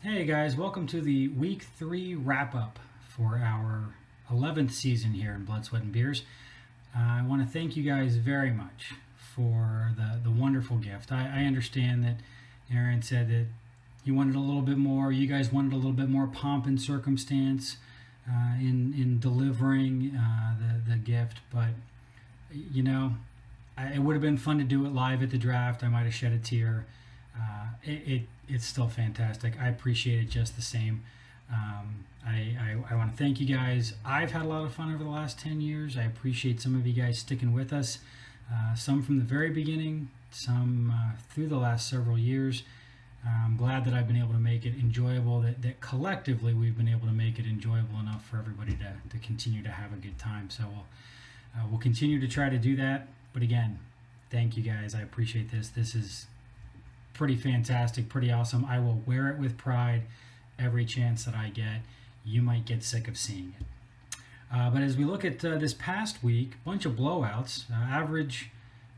Hey guys, welcome to the week 3 wrap up for our 11th season here in Blood, Sweat, and Beers. I want to thank you guys very much for the wonderful gift. I understand that Aaron said that you wanted a little bit more, you guys wanted a little bit more pomp and circumstance in delivering the gift, but you know, it would have been fun to do it live at the draft. I might have shed a tear. It's still fantastic. I appreciate it just the same. I want to thank you guys. I've had a lot of fun over the last 10 years. I appreciate some of you guys sticking with us, some from the very beginning, some through the last several years. I'm glad that I've been able to make it enjoyable, that collectively we've been able to make it enjoyable enough for everybody to continue to have a good time. So we'll continue to try to do that. But again, thank you guys. I appreciate this. This is pretty fantastic, pretty awesome. I will wear it with pride every chance that I get. You might get sick of seeing it. But as we look at this past week, bunch of blowouts. Average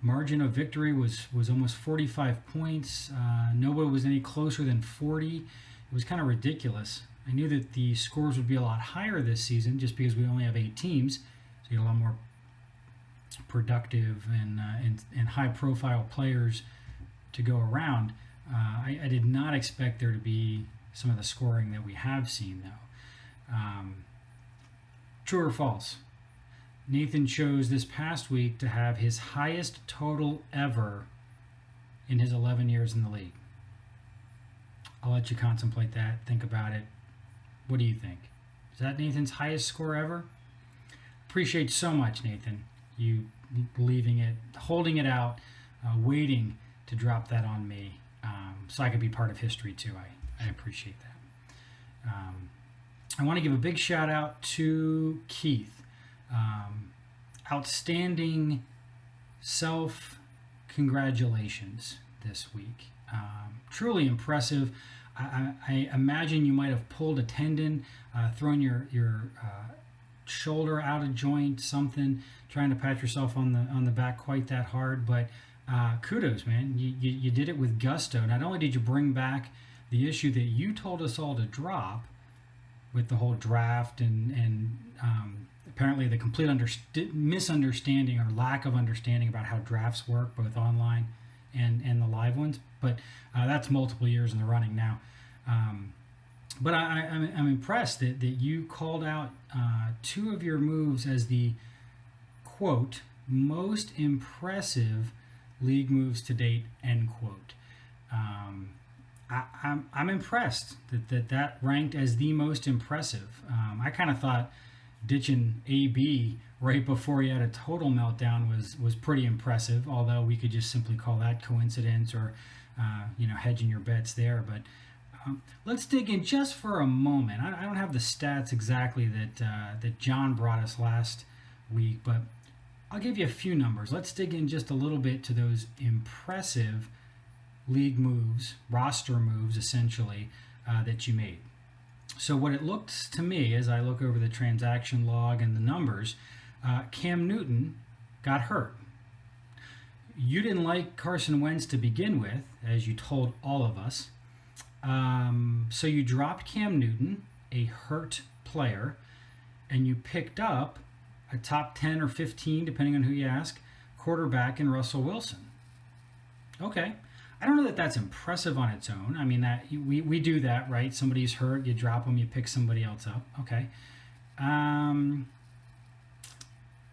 margin of victory was almost 45 points. Nobody was any closer than 40. It was kind of ridiculous. I knew that the scores would be a lot higher this season just because we only have 8 teams, so you get a lot more productive and high-profile players to go around. I did not expect there to be some of the scoring that we have seen, though. True or false? Nathan chose this past week to have his highest total ever in his 11 years in the league. I'll let you contemplate that, think about it. What do you think? Is that Nathan's highest score ever? Appreciate so much, Nathan, you believing it, holding it out, waiting to drop that on me, so I could be part of history too. I appreciate that. I want to give a big shout out to Keith. Outstanding self congratulations this week. Truly impressive. I imagine you might have pulled a tendon, thrown your shoulder out of joint, something, trying to pat yourself on the back quite that hard, but kudos, man. You did it with gusto. Not only did you bring back the issue that you told us all to drop with the whole draft and apparently the complete misunderstanding or lack of understanding about how drafts work, both online and the live ones, but that's multiple years in the running now. But I'm impressed that you called out 2 of your moves as the, quote, most impressive league moves to date, end quote. I'm impressed that ranked as the most impressive. I kind of thought ditching AB right before he had a total meltdown was pretty impressive, although we could just simply call that coincidence or hedging your bets there. But let's dig in just for a moment. I don't have the stats exactly that John brought us last week, but I'll give you a few numbers. Let's dig in just a little bit to those impressive league moves, roster moves, essentially, that you made. So what it looks to me as I look over the transaction log and the numbers, Cam Newton got hurt. You didn't like Carson Wentz to begin with, as you told all of us. So you dropped Cam Newton, a hurt player, and you picked up a top 10 or 15, depending on who you ask, quarterback in Russell Wilson. Okay. I don't know that that's impressive on its own. I mean, that we do that, right? Somebody's hurt, you drop them, you pick somebody else up. Okay.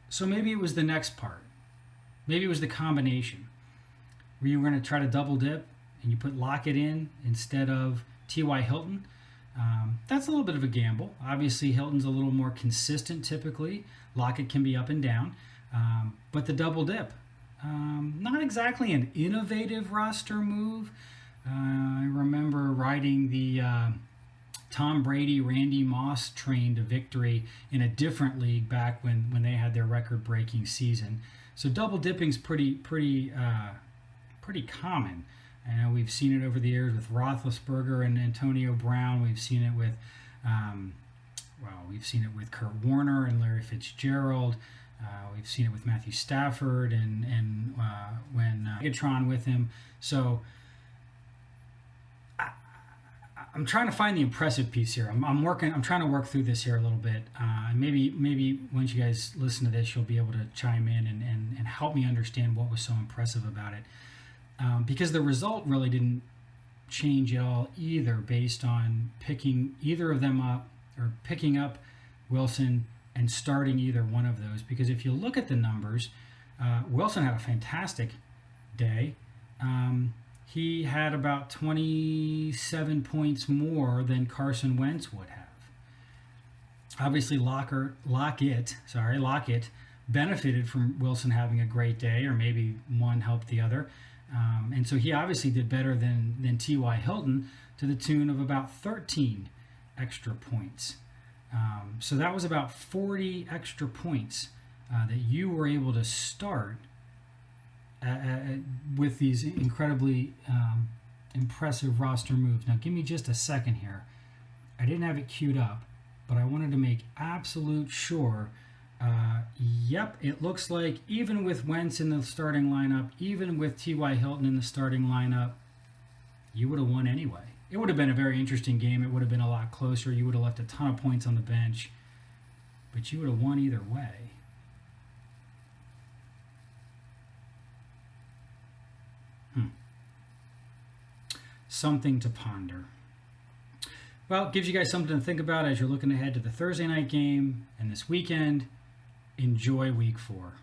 So maybe it was the next part. Maybe it was the combination where you were going to try to double dip and you put Lockett in instead of T.Y. Hilton. That's a little bit of a gamble. Obviously, Hilton's a little more consistent typically. Lockett can be up and down. But the double dip, not exactly an innovative roster move. I remember riding the Tom Brady, Randy Moss train to victory in a different league back when they had their record-breaking season. So double dipping's pretty common. I know we've seen it over the years with Roethlisberger and Antonio Brown. We've seen it with, we've seen it with Kurt Warner and Larry Fitzgerald. We've seen it with Matthew Stafford and when Megatron with him. So I'm trying to find the impressive piece here. I'm trying to work through this here a little bit. Maybe once you guys listen to this, you'll be able to chime in and help me understand what was so impressive about it. Because the result really didn't change at all either, based on picking either of them up or picking up Wilson and starting either one of those. Because if you look at the numbers, Wilson had a fantastic day. He had about 27 points more than Carson Wentz would have. Obviously, Lockett benefited from Wilson having a great day, or maybe one helped the other. And so he obviously did better than T.Y. Hilton, to the tune of about 13 extra points. So that was about 40 extra points that you were able to start with these incredibly impressive roster moves. Now, give me just a second here. I didn't have it queued up, but I wanted to make absolute sure. Yep, it looks like even with Wentz in the starting lineup, even with T.Y. Hilton in the starting lineup, you would have won anyway. It would have been a very interesting game. It would have been a lot closer. You would have left a ton of points on the bench, but you would have won either way. Something to ponder. Well, it gives you guys something to think about as you're looking ahead to the Thursday night game and this weekend. Enjoy week 4.